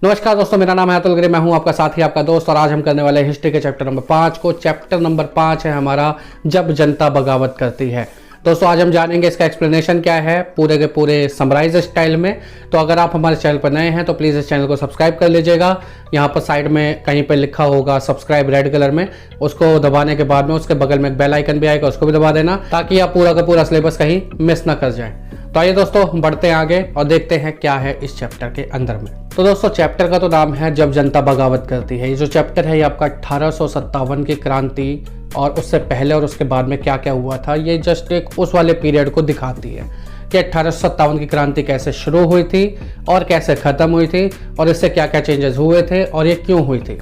नमस्कार दोस्तों, मेरा नाम है अतुल गिरी। मैं हूं आपका साथी, आपका दोस्त। और आज हम करने वाले हैं हिस्ट्री के चैप्टर नंबर 5 को। चैप्टर नंबर 5 है हमारा जब जनता बगावत करती है। दोस्तों आज हम जानेंगे इसका एक्सप्लेनेशन क्या है पूरे के पूरे समराइज स्टाइल में। तो अगर आप हमारे चैनल पर नए हैं तो प्लीज़ इस चैनल को सब्सक्राइब कर लीजिएगा। यहाँ पर साइड में कहीं पर लिखा होगा सब्सक्राइब रेड कलर में, उसको दबाने के बाद में उसके बगल में एक बेल आइकन भी आएगा, उसको भी दबा देना ताकि आप पूरा का पूरा सिलेबस कहीं मिस ना कर जाए। तो आइए दोस्तों बढ़ते हैं आगे और देखते हैं क्या है इस चैप्टर के अंदर में। तो दोस्तों चैप्टर का तो नाम है जब जनता बगावत करती है। ये जो चैप्टर है ये आपका 1857 की क्रांति और उससे पहले और उसके बाद में क्या क्या हुआ था, ये जस्ट एक उस वाले पीरियड को दिखाती है कि 1857 की क्रांति कैसे शुरू हुई थी और कैसे ख़त्म हुई थी और इससे क्या क्या चेंजेस हुए थे और ये क्यों हुई थी।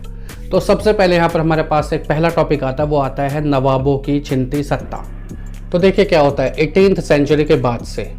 तो सबसे पहले यहाँ पर हमारे पास एक पहला टॉपिक आता है, वो आता है नवाबों की छिनती सत्ता। तो देखिए क्या होता है, 18th सेंचुरी के बाद से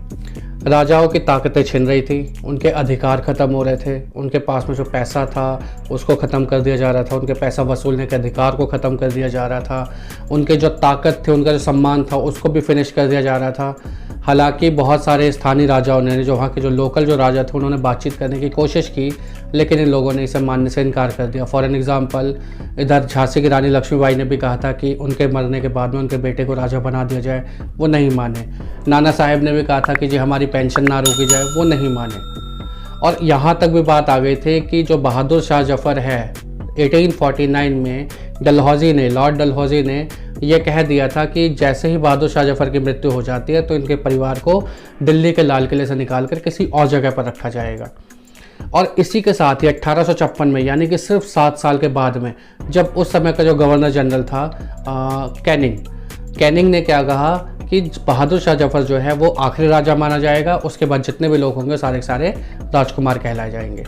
राजाओं की ताकतें छिन रही थी, उनके अधिकार ख़त्म हो रहे थे, उनके पास में जो पैसा था उसको ख़त्म कर दिया जा रहा था, उनके पैसा वसूलने के अधिकार को ख़त्म कर दिया जा रहा था, उनके जो ताकत थी, उनका जो सम्मान था उसको भी फिनिश कर दिया जा रहा था। हालांकि बहुत सारे स्थानीय राजाओं ने, जो वहाँ के जो लोकल जो राजा थे, उन्होंने बातचीत करने की कोशिश की, लेकिन इन लोगों ने इसे मानने से इनकार कर दिया। फॉर एन एग्जाम्पल इधर झांसी की रानी लक्ष्मीबाई ने भी कहा था कि उनके मरने के बाद में उनके बेटे को राजा बना दिया जाए, वो नहीं माने। नाना साहेब ने भी कहा था कि जी हमारी पेंशन ना रोकी जाए, वो नहीं माने। और यहाँ तक भी बात आ गई थी कि जो बहादुर शाह जफ़र है 1849 में लॉर्ड डलहौजी ने यह कह दिया था कि जैसे ही बहादुर शाह जफ़र की मृत्यु हो जाती है तो इनके परिवार को दिल्ली के लाल किले से निकालकर किसी और जगह पर रखा जाएगा। और इसी के साथ ही 1856 में, यानी कि सिर्फ 7 साल के बाद में, जब उस समय का जो गवर्नर जनरल था कैनिंग ने क्या कहा कि बहादुर शाह जफ़र जो है वो आखिरी राजा माना जाएगा, उसके बाद जितने भी लोग होंगे सारे सारे राजकुमार कहलाए जाएंगे।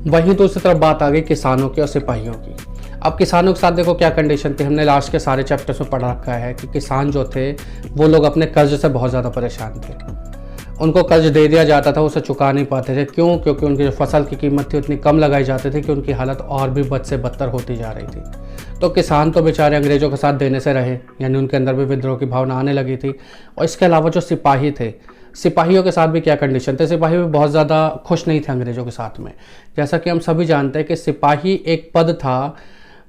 वहीं दूसरी तरफ बात आ गई किसानों की और सिपाहियों की। अब किसानों के साथ देखो क्या कंडीशन थी, हमने लास्ट के सारे चैप्टर्स में पढ़ रखा है कि किसान जो थे वो लोग अपने कर्ज से बहुत ज़्यादा परेशान थे। उनको कर्ज दे दिया जाता था, उसे चुका नहीं पाते थे। क्यों? क्योंकि उनकी जो फसल की कीमत थी उतनी कम लगाई जाती थी कि उनकी हालत और भी बद से बदतर होती जा रही थी। तो किसान तो बेचारे अंग्रेज़ों के साथ देने से रहे, यानी उनके अंदर भी विद्रोह की भावना आने लगी थी। और इसके अलावा जो सिपाही थे, सिपाहियों के साथ भी क्या कंडीशन थे, सिपाही भी बहुत ज़्यादा खुश नहीं थे अंग्रेज़ों के साथ में। जैसा कि हम सभी जानते हैं कि सिपाही एक पद था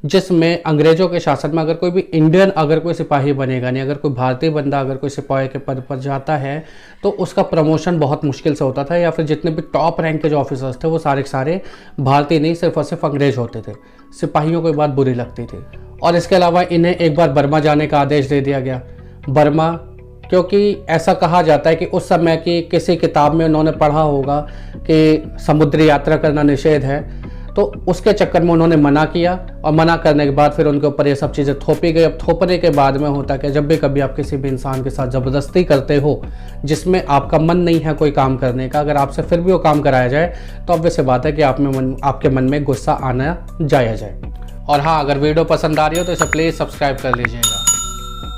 जिसमें अंग्रेज़ों के शासन में अगर कोई भी इंडियन अगर कोई सिपाही बनेगा नहीं, अगर कोई भारतीय बंदा अगर कोई सिपाही के पद पर जाता है तो उसका प्रमोशन बहुत मुश्किल से होता था, या फिर जितने भी टॉप रैंक के जो ऑफिसर्स थे वो सारे के सारे भारतीय नहीं, सिर्फ और सिर्फ अंग्रेज होते थे। सिपाहियों को ये बात बुरी लगती थी। और इसके अलावा इन्हें एक बार बर्मा जाने का आदेश दे दिया गया। बर्मा, क्योंकि ऐसा कहा जाता है कि उस समय की किसी किताब में उन्होंने पढ़ा होगा कि समुद्री यात्रा करना निषेध है, तो उसके चक्कर में उन्होंने मना किया। और मना करने के बाद फिर उनके ऊपर ये सब चीज़ें थोपी गई। अब थोपने के बाद में होता कि जब भी कभी आप किसी भी इंसान के साथ ज़बरदस्ती करते हो जिसमें आपका मन नहीं है कोई काम करने का, अगर आपसे फिर भी वो काम कराया जाए तो ऑब्वियस सी बात है कि आपके मन में गुस्सा आना जाया जाए। और हाँ, अगर वीडियो पसंद आ रही हो तो इसे प्लीज़ सब्सक्राइब कर लीजिएगा।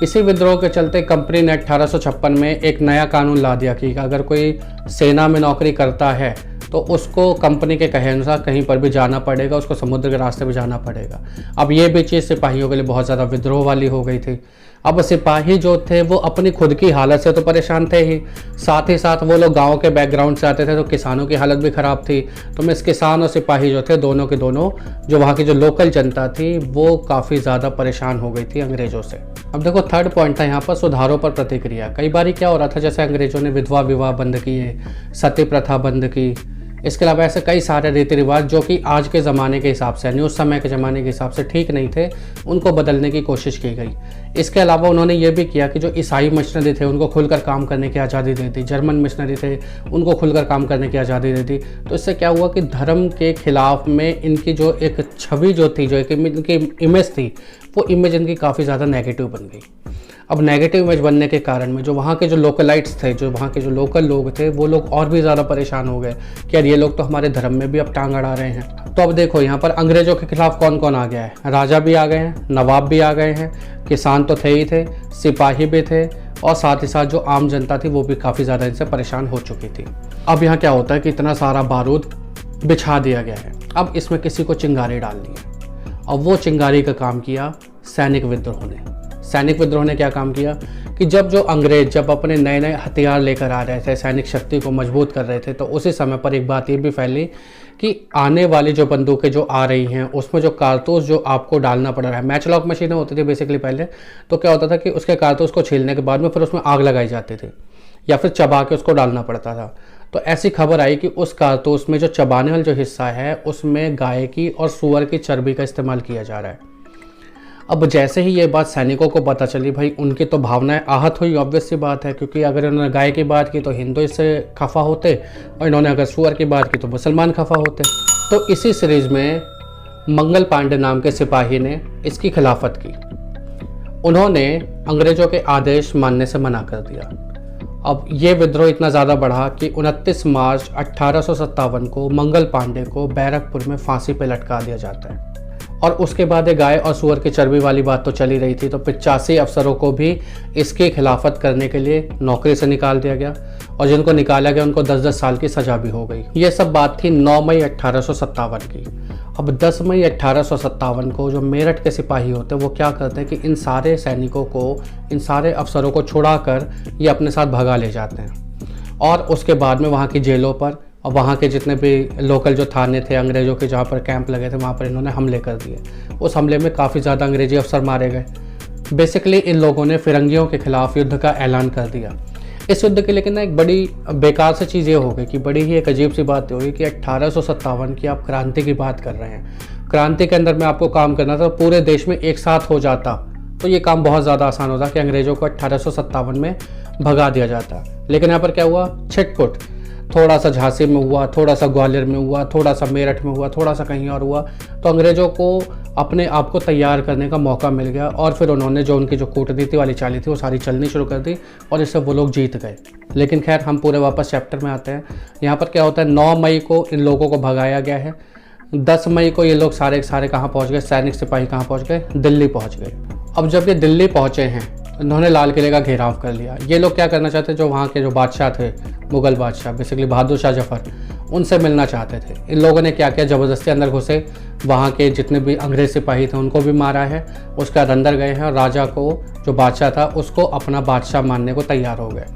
इसी विद्रोह के चलते कंपनी ने 1856 में एक नया कानून ला दिया कि अगर कोई सेना में नौकरी करता है तो उसको कंपनी के कहे अनुसार कहीं पर भी जाना पड़ेगा, उसको समुद्र के रास्ते भी जाना पड़ेगा। अब ये भी चीज़ सिपाहियों के लिए बहुत ज़्यादा विद्रोह वाली हो गई थी। अब सिपाही जो थे वो अपनी खुद की हालत से तो परेशान थे ही साथ वो लोग गांव के बैकग्राउंड से आते थे, तो किसानों की हालत भी ख़राब थी। तो मैं इस किसान और सिपाही जो थे दोनों के दोनों, जो वहाँ की जो लोकल जनता थी वो काफ़ी ज़्यादा परेशान हो गई थी अंग्रेज़ों से। अब देखो थर्ड पॉइंट था यहाँ पर सुधारों पर प्रतिक्रिया। कई बार क्या हो रहा था, जैसे अंग्रेज़ों ने विधवा विवाह बंद किए, सती प्रथा बंद की, इसके अलावा ऐसे कई सारे रीति रिवाज जो कि आज के ज़माने के हिसाब से, यानी उस समय के ज़माने के हिसाब से ठीक नहीं थे, उनको बदलने की कोशिश की गई। इसके अलावा उन्होंने ये भी किया कि जो ईसाई मिशनरी थे उनको खुलकर काम करने की आज़ादी दे दी, जर्मन मिशनरी थे उनको खुलकर काम करने की आज़ादी दे दी। तो इससे क्या हुआ कि धर्म के खिलाफ में इनकी जो एक छवि जो थी, जो एक इनकी इमेज थी, वो इमेज इनकी काफ़ी ज़्यादा नेगेटिव बन गई। अब नेगेटिव इमेज बनने के कारण में जो वहाँ के जो लोकलाइट्स थे, जो वहाँ के जो लोकल लोग थे, वो लोग और भी ज़्यादा परेशान हो गए कि यार ये लोग तो हमारे धर्म में भी अब टांग अड़ा रहे हैं। तो अब देखो यहाँ पर अंग्रेज़ों के खिलाफ कौन कौन आ गया है, राजा भी आ गए हैं, नवाब भी आ गए हैं, किसान तो थे ही थे, सिपाही भी थे, और साथ ही साथ जो आम जनता थी वो भी काफ़ी ज़्यादा इनसे परेशान हो चुकी थी। अब यहाँ क्या होता है कि इतना सारा बारूद बिछा दिया गया है, अब इसमें किसी को चिंगारी डालनी है। और वो चिंगारी का काम किया सैनिक विद्रोह ने। सैनिक विद्रोह ने क्या काम किया कि जब अंग्रेज अपने नए नए हथियार लेकर आ रहे थे, सैनिक शक्ति को मजबूत कर रहे थे, तो उसी समय पर एक बात ये भी फैली कि आने वाली जो बंदूकें जो आ रही हैं उसमें जो कारतूस जो आपको डालना पड़ रहा है, मैच लॉक मशीनें होती थी बेसिकली पहले, तो क्या होता था कि उसके कारतूस को छीलने के बाद में फिर उसमें आग लगाई जाती थी या फिर चबा के उसको डालना पड़ता था। तो ऐसी खबर आई कि उस कारतूस में जो चबाने वाला जो हिस्सा है उसमें गाय की और सूअर की चर्बी का इस्तेमाल किया जा रहा है। अब जैसे ही ये बात सैनिकों को पता चली, भाई उनकी तो भावनाएं आहत हुई, ऑब्वियस सी बात है, क्योंकि अगर इन्होंने गाय की बात की तो हिंदू इससे खफा होते और इन्होंने अगर सूअर की बात की तो मुसलमान खफा होते। तो इसी सीरीज में मंगल पांडे नाम के सिपाही ने इसकी खिलाफत की। उन्होंने अंग्रेजों के आदेश मानने से मना कर दिया। अब ये विद्रोह इतना ज़्यादा बढ़ा कि 29 मार्च 1857 को मंगल पांडे को बैरकपुर में फांसी पर लटका दिया जाता है। और उसके बाद ये गाय और सूअर की चर्बी वाली बात तो चली रही थी, तो 85 अफसरों को भी इसकी खिलाफत करने के लिए नौकरी से निकाल दिया गया और जिनको निकाला गया उनको 10-10 साल की सजा भी हो गई। ये सब बात थी 9 मई 1857 की। अब 10 मई 1857 को जो मेरठ के सिपाही होते हैं वो क्या करते हैं कि इन सारे सैनिकों को, इन सारे अफसरों को छुड़ा कर ये अपने साथ भगा ले जाते हैं और उसके बाद में वहाँ की जेलों पर और वहाँ के जितने भी लोकल जो थाने थे अंग्रेज़ों के, जहाँ पर कैंप लगे थे, वहाँ पर इन्होंने हमले कर दिए। उस हमले में काफ़ी ज़्यादा अंग्रेजी अफसर मारे गए। बेसिकली इन लोगों ने फिरंगियों के खिलाफ युद्ध का ऐलान कर दिया। इस युद्ध की लेकिन एक बड़ी बेकार सी चीज़ ये हो गई कि बड़ी ही एक अजीब सी बात हो गई कि 1857 की आप क्रांति की बात कर रहे हैं। क्रांति के अंदर में आपको काम करना था, पूरे देश में एक साथ हो जाता तो ये काम बहुत ज़्यादा आसान होता कि अंग्रेज़ों को 1857 में भगा दिया जाता। लेकिन यहाँ पर क्या हुआ, छिटपुट, थोड़ा सा झांसी में हुआ, थोड़ा सा ग्वालियर में हुआ, थोड़ा सा मेरठ में हुआ, थोड़ा सा कहीं और हुआ, तो अंग्रेज़ों को अपने आप को तैयार करने का मौका मिल गया और फिर उन्होंने जो उनकी जो कूटनीति वाली चाली थी वो सारी चलनी शुरू कर दी और इससे वो लोग जीत गए। लेकिन खैर हम पूरे वापस चैप्टर में आते हैं। यहाँ पर क्या होता है, 9 मई को इन लोगों को भगाया गया है। 10 मई को ये लोग सारे कहाँ पहुँच गए, सैनिक सिपाही कहाँ पहुँच गए, दिल्ली पहुँच गए। अब जब ये दिल्ली पहुँचे हैं, इन्होंने लाल किले का घेराव कर लिया। ये लोग क्या करना चाहते, जो वहाँ के जो बादशाह थे, मुगल बादशाह बेसिकली बहादुर शाह जफर, उनसे मिलना चाहते थे। इन लोगों ने क्या किया, ज़बरदस्ती अंदर घुसे, वहाँ के जितने भी अंग्रेज सिपाही थे उनको भी मारा है, उसके बाद अंदर गए हैं और राजा को, जो बादशाह था, उसको अपना बादशाह मानने को तैयार हो गए।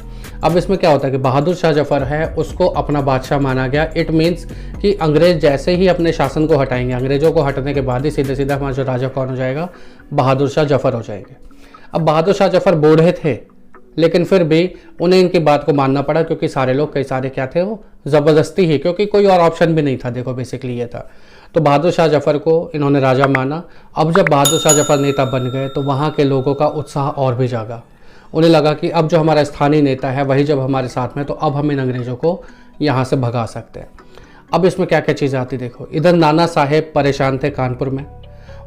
अब इसमें क्या होता है कि बहादुर शाह जफर है, उसको अपना बादशाह माना गया। इट मीन्स कि अंग्रेज जैसे ही अपने शासन को हटाएंगे, अंग्रेजों को हटने के बाद ही सीधे सीधा हमारा जो राजा कौन हो जाएगा, बहादुर शाह जफर हो जाएंगे। अब बहादुर शाह जफर बूढ़े थे लेकिन फिर भी उन्हें इनकी बात को मानना पड़ा, क्योंकि सारे लोग कई सारे क्या थे, वो ज़बरदस्ती ही, क्योंकि कोई और ऑप्शन भी नहीं था। देखो बेसिकली ये था। तो बहादुर शाह जफर को इन्होंने राजा माना। अब जब बहादुर शाह जफर नेता बन गए तो वहाँ के लोगों का उत्साह और भी जागा। उन्हें लगा कि अब जो हमारा स्थानीय नेता है वही जब हमारे साथ में, तो अब हम इन अंग्रेज़ों को यहाँ से भगा सकते हैं। अब इसमें क्या क्या चीज़ें आती देखो, इधर नाना साहेब परेशान थे कानपुर में,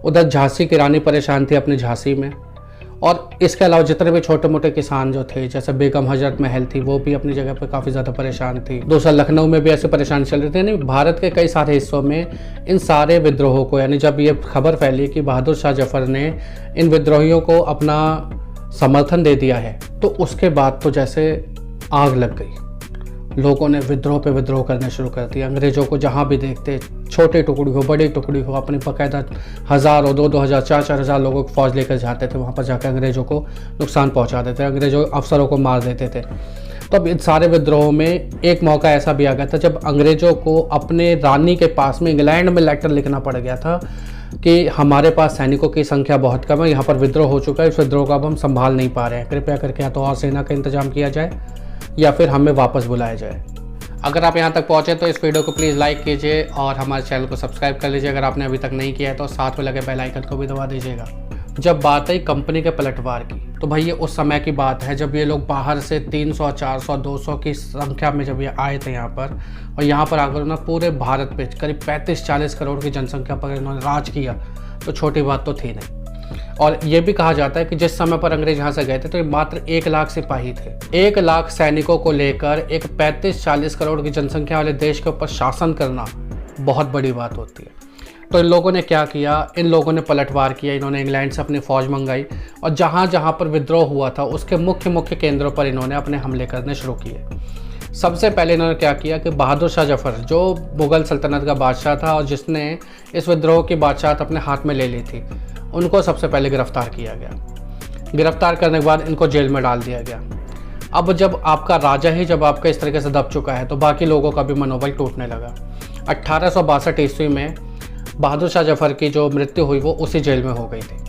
उधर झांसी की रानी परेशान थी अपनी झांसी में, और इसके अलावा जितने भी छोटे मोटे किसान जो थे, जैसे बेगम हजरत महल थी, वो भी अपनी जगह पे काफ़ी ज़्यादा परेशान थी। दूसरा लखनऊ में भी ऐसे परेशानी चल रही थी। यानी भारत के कई सारे हिस्सों में इन सारे विद्रोहों को, यानी जब ये खबर फैली कि बहादुर शाह जफर ने इन विद्रोहियों को अपना समर्थन दे दिया है, तो उसके बाद तो जैसे आग लग गई। लोगों ने विद्रोह पे विद्रोह करना शुरू कर दिया। अंग्रेज़ों को जहाँ भी देखते, छोटे टुकड़ी हो बड़ी टुकड़ी हो, अपनी बाकायदा 1000 और 2-2 हज़ार 4-4 हज़ार लोगों को फौज लेकर जाते थे, वहाँ पर जाकर अंग्रेज़ों को नुकसान पहुँचा देते, अंग्रेज़ों अफसरों को मार देते थे। तो अब इन सारे विद्रोहों में एक मौका ऐसा भी आ गया था जब अंग्रेज़ों को अपने रानी के पास में इंग्लैंड में लेटर लिखना पड़ गया था कि हमारे पास सैनिकों की संख्या बहुत कम है, यहाँ पर विद्रोह हो चुका है, इस विद्रोह को अब हम संभाल नहीं पा रहे हैं, कृपया करके या तो और सेना का इंतजाम किया जाए या फिर हमें वापस बुलाया जाए। अगर आप यहाँ तक पहुँचे तो इस वीडियो को प्लीज़ लाइक कीजिए और हमारे चैनल को सब्सक्राइब कर लीजिए अगर आपने अभी तक नहीं किया है, तो साथ में लगे बेल आइकन को भी दबा दीजिएगा। जब बात आई कंपनी के पलटवार की, तो भाई ये उस समय की बात है जब ये लोग बाहर से 300, 400, 200 की संख्या में जब ये आए थे यहाँ पर, और यहाँ पर आकर उन्होंने पूरे भारत पे करीब 35-40 करोड़ की जनसंख्या पर इन्होंने राज किया, तो छोटी बात तो थी नहीं। और ये भी कहा जाता है कि जिस समय पर अंग्रेज यहाँ से गए थे तो मात्र 1 लाख सिपाही थे। 1 लाख सैनिकों को लेकर एक 35-40 करोड़ की जनसंख्या वाले देश के ऊपर शासन करना बहुत बड़ी बात होती है। तो इन लोगों ने क्या किया, इन लोगों ने पलटवार किया, इन्होंने इंग्लैंड से अपनी फ़ौज मंगाई और जहाँ जहाँ पर विद्रोह हुआ था उसके मुख्य केंद्रों पर इन्होंने अपने हमले करने शुरू किए। सबसे पहले इन्होंने क्या किया कि बहादुर शाह जफर, जो मुग़ल सल्तनत का बादशाह था और जिसने इस विद्रोह की बादशाहत अपने हाथ में ले ली थी, उनको सबसे पहले गिरफ्तार किया गया। गिरफ्तार करने के बाद इनको जेल में डाल दिया गया। अब जब आपका राजा ही जब आपका इस तरीके से दब चुका है तो बाकी लोगों का भी मनोबल टूटने लगा। 1862 ईस्वी में बहादुर शाह जफर की जो मृत्यु हुई वो उसी जेल में हो गई थी।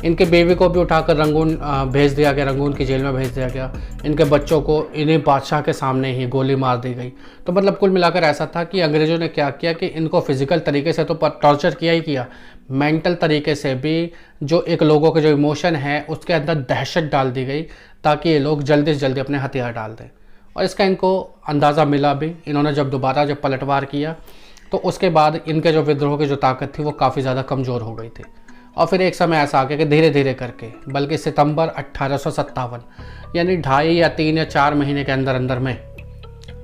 इनके बीवी को भी उठाकर रंगून भेज दिया गया, रंगून की जेल में भेज दिया गया। इनके बच्चों को इन्हीं बादशाह के सामने ही गोली मार दी गई। तो मतलब कुल मिलाकर ऐसा था कि अंग्रेज़ों ने क्या किया कि इनको फिजिकल तरीके से तो टॉर्चर किया ही किया, मेंटल तरीके से भी जो एक लोगों के जो इमोशन है उसके अंदर दहशत डाल दी गई, ताकि ये लोग जल्दी से जल्दी अपने हथियार डाल दें। और इसका इनको अंदाज़ा मिला भी। इन्होंने जब पलटवार किया तो उसके बाद इनके जो विद्रोह की जो ताकत थी वो काफ़ी ज़्यादा कमज़ोर हो गई थी। और फिर एक समय ऐसा आ गया कि धीरे धीरे करके, बल्कि सितंबर 1857 यानी 2.5 या 3 या 4 महीने के अंदर अंदर में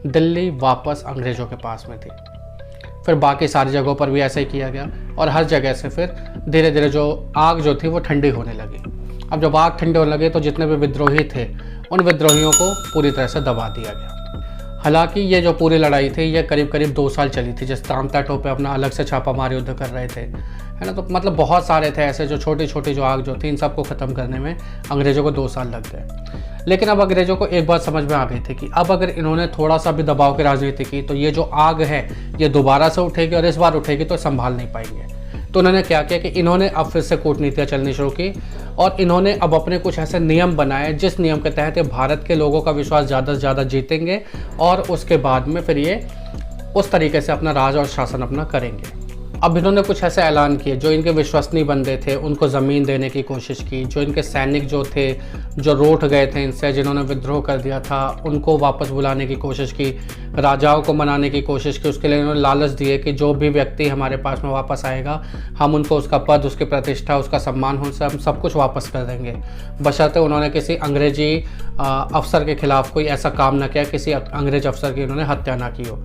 दिल्ली वापस अंग्रेज़ों के पास में थी। फिर बाकी सारी जगहों पर भी ऐसा ही किया गया और हर जगह से फिर धीरे धीरे जो आग जो थी वो ठंडी होने लगी। अब जब आग ठंडे होने लगे तो जितने भी विद्रोही थे उन विद्रोहियों को पूरी तरह से दबा दिया गया। हालांकि ये जो पूरी लड़ाई थी ये करीब करीब 2 साल चली थी। जिस तामता टोपे अपना अलग से छापामार युद्ध कर रहे थे, है ना, तो मतलब बहुत सारे थे ऐसे जो छोटी छोटी जो आग जो थी इन सबको ख़त्म करने में अंग्रेज़ों को 2 साल लग गए। लेकिन अब अंग्रेज़ों को एक बात समझ में आ गई थी कि अब अगर इन्होंने थोड़ा सा भी दबाव की राजनीति की तो ये जो आग है ये दोबारा से उठेगी, और इस बार उठेगी तो संभाल नहीं पाएंगे। तो उन्होंने क्या किया कि इन्होंने अब फिर से कूटनीतियाँ चलनी शुरू की और इन्होंने अब अपने कुछ ऐसे नियम बनाए जिस नियम के तहत भारत के लोगों का विश्वास ज़्यादा से ज़्यादा जीतेंगे और उसके बाद में फिर ये उस तरीके से अपना राज और शासन अपना करेंगे। अब इन्होंने कुछ ऐसे ऐलान किए, जो इनके विश्वसनीय बंदे थे उनको ज़मीन देने की कोशिश की, जो इनके सैनिक जो थे जो रूठ गए थे इनसे, जिन्होंने विद्रोह कर दिया था उनको वापस बुलाने की कोशिश की, राजाओं को मनाने की कोशिश की। उसके लिए इन्होंने लालच दिए कि जो भी व्यक्ति हमारे पास में वापस आएगा हम उनको उसका पद, उसकी प्रतिष्ठा, उसका सम्मान, उनसे हम सब कुछ वापस कर देंगे, बशर्ते उन्होंने किसी अंग्रेजी अफसर के खिलाफ कोई ऐसा काम न किया, किसी अंग्रेज अफसर की उन्होंने हत्या ना की हो।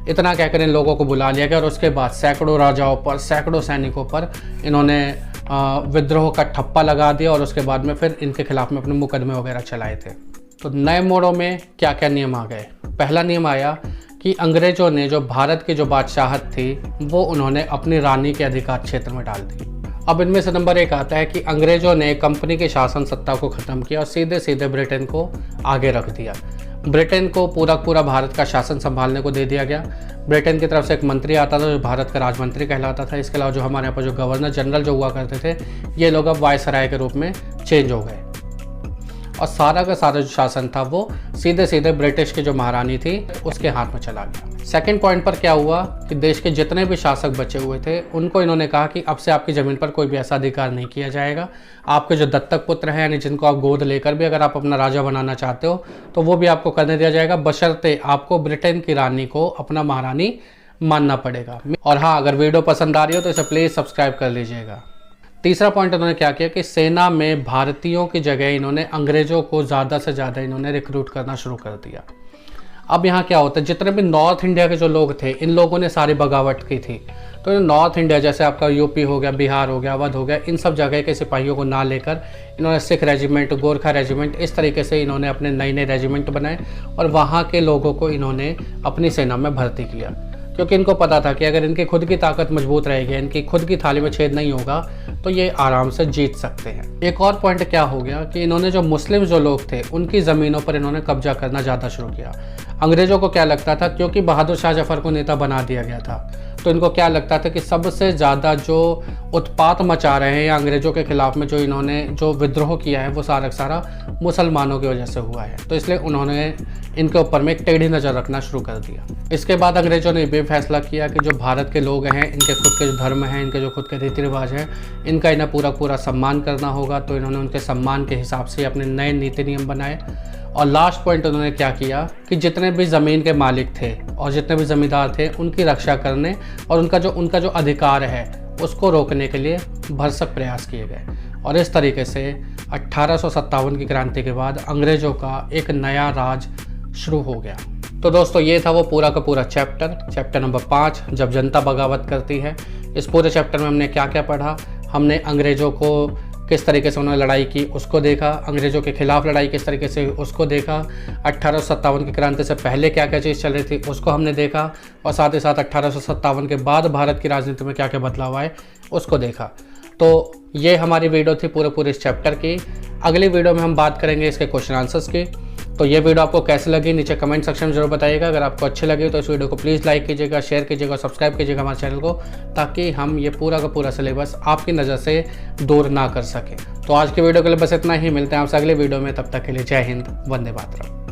इतना कहकर इन लोगों को बुला लिया गया और उसके बाद सैकड़ों राजाओं पर, सैकड़ों सैनिकों पर इन्होंने विद्रोह का ठप्पा लगा दिया और उसके बाद में फिर इनके खिलाफ में अपने मुकदमे वगैरह चलाए थे। तो नए मोड़ों में क्या क्या नियम आ गए। पहला नियम आया कि अंग्रेज़ों ने जो भारत की जो बादशाहत थी वो उन्होंने अपनी रानी के अधिकार क्षेत्र में डाल दी। अब इनमें से नंबर 1 आता है कि अंग्रेज़ों ने कंपनी की शासन सत्ता को ख़त्म किया और सीधे सीधे ब्रिटेन को आगे रख दिया। ब्रिटेन को पूरा भारत का शासन संभालने को दे दिया गया। ब्रिटेन की तरफ से एक मंत्री आता था जो भारत का राजमंत्री कहलाता था। इसके अलावा जो हमारे यहाँ पर जो गवर्नर जनरल जो हुआ करते थे ये लोग अब वायसराय के रूप में चेंज हो गए और सारा का सारा जो शासन था वो सीधे सीधे ब्रिटिश की जो महारानी थी उसके हाथ में चला गया। सेकंड पॉइंट पर क्या हुआ कि देश के जितने भी शासक बचे हुए थे उनको इन्होंने कहा कि अब से आपकी ज़मीन पर कोई भी ऐसा अधिकार नहीं किया जाएगा। आपके जो दत्तक पुत्र हैं यानी जिनको आप गोद लेकर भी अगर आप अपना राजा बनाना चाहते हो तो वो भी आपको करने दिया जाएगा, बशर्ते आपको ब्रिटेन की रानी को अपना महारानी मानना पड़ेगा। और हाँ, अगर वीडियो पसंद आ रही हो तो इसे प्लीज़ सब्सक्राइब कर लीजिएगा। तीसरा पॉइंट उन्होंने क्या किया कि सेना में भारतीयों की जगह इन्होंने अंग्रेज़ों को ज़्यादा से ज़्यादा इन्होंने रिक्रूट करना शुरू कर दिया। अब यहाँ क्या होता है, जितने भी नॉर्थ इंडिया के जो लोग थे इन लोगों ने सारी बगावत की थी। तो नॉर्थ इंडिया जैसे आपका यूपी हो गया, बिहार हो गया, अवध हो गया, इन सब जगह के सिपाहियों को ना लेकर इन्होंने सिख रेजिमेंट, गोरखा रेजिमेंट, इस तरीके से इन्होंने अपने नए नए रेजिमेंट बनाए और वहाँ के लोगों को इन्होंने अपनी सेना में भर्ती किया, क्योंकि इनको पता था कि अगर इनकी खुद की ताकत मजबूत रहेगी, इनकी खुद की थाली में छेद नहीं होगा तो ये आराम से जीत सकते हैं। एक और पॉइंट क्या हो गया कि इन्होंने जो मुस्लिम जो लोग थे उनकी ज़मीनों पर इन्होंने कब्जा करना ज़्यादा शुरू किया। अंग्रेज़ों को क्या लगता था, क्योंकि बहादुर शाह जफर को नेता बना दिया गया था तो इनको क्या लगता था कि सबसे ज़्यादा जो उत्पात मचा रहे हैं या अंग्रेज़ों के खिलाफ में जो इन्होंने जो विद्रोह किया है वो सारा मुसलमानों की वजह से हुआ है। तो इसलिए उन्होंने इनके ऊपर में एक टेढ़ी नज़र रखना शुरू कर दिया। इसके बाद अंग्रेज़ों ने ये फैसला किया कि जो भारत के लोग हैं इनके खुद के जो धर्म हैं, इनके जो खुद के रीति रिवाज हैं, इनका इन्हें पूरा सम्मान करना होगा। तो इन्होंने उनके सम्मान के हिसाब से अपने नए नीति नियम बनाए। और लास्ट पॉइंट उन्होंने क्या किया कि जितने भी ज़मीन के मालिक थे और जितने भी ज़मींदार थे उनकी रक्षा करने और उनका जो अधिकार है उसको रोकने के लिए भरसक प्रयास किए गए। और इस तरीके से 1857 की क्रांति के बाद अंग्रेज़ों का एक नया राज शुरू हो गया। तो दोस्तों ये था वो पूरा का पूरा चैप्टर नंबर 5, जब जनता बगावत करती है। इस पूरे चैप्टर में हमने क्या क्या पढ़ा, हमने अंग्रेज़ों को किस तरीके से उन्होंने लड़ाई की उसको देखा, अंग्रेज़ों के खिलाफ लड़ाई किस तरीके से उसको देखा, 1857 की क्रांति से पहले क्या क्या चीज़ चल रही थी उसको हमने देखा, और साथ ही साथ 1857 के बाद भारत की राजनीति में क्या क्या बदलाव आए उसको देखा। तो ये हमारी वीडियो थी पूरे इस चैप्टर की। अगली वीडियो में हम बात करेंगे इसके क्वेश्चन आंसर्स की। तो ये वीडियो आपको कैसे लगी नीचे कमेंट सेक्शन में जरूर बताइएगा। अगर आपको अच्छी लगी तो इस वीडियो को प्लीज़ लाइक कीजिएगा, शेयर कीजिएगा, सब्सक्राइब कीजिएगा हमारे चैनल को, ताकि हम ये पूरा का पूरा सिलेबस आपकी नज़र से दूर ना कर सकें। तो आज के वीडियो के लिए बस इतना ही, मिलते हैं आपसे अगले वीडियो में, तब तक के लिए जय हिंद, वंदे मातरम।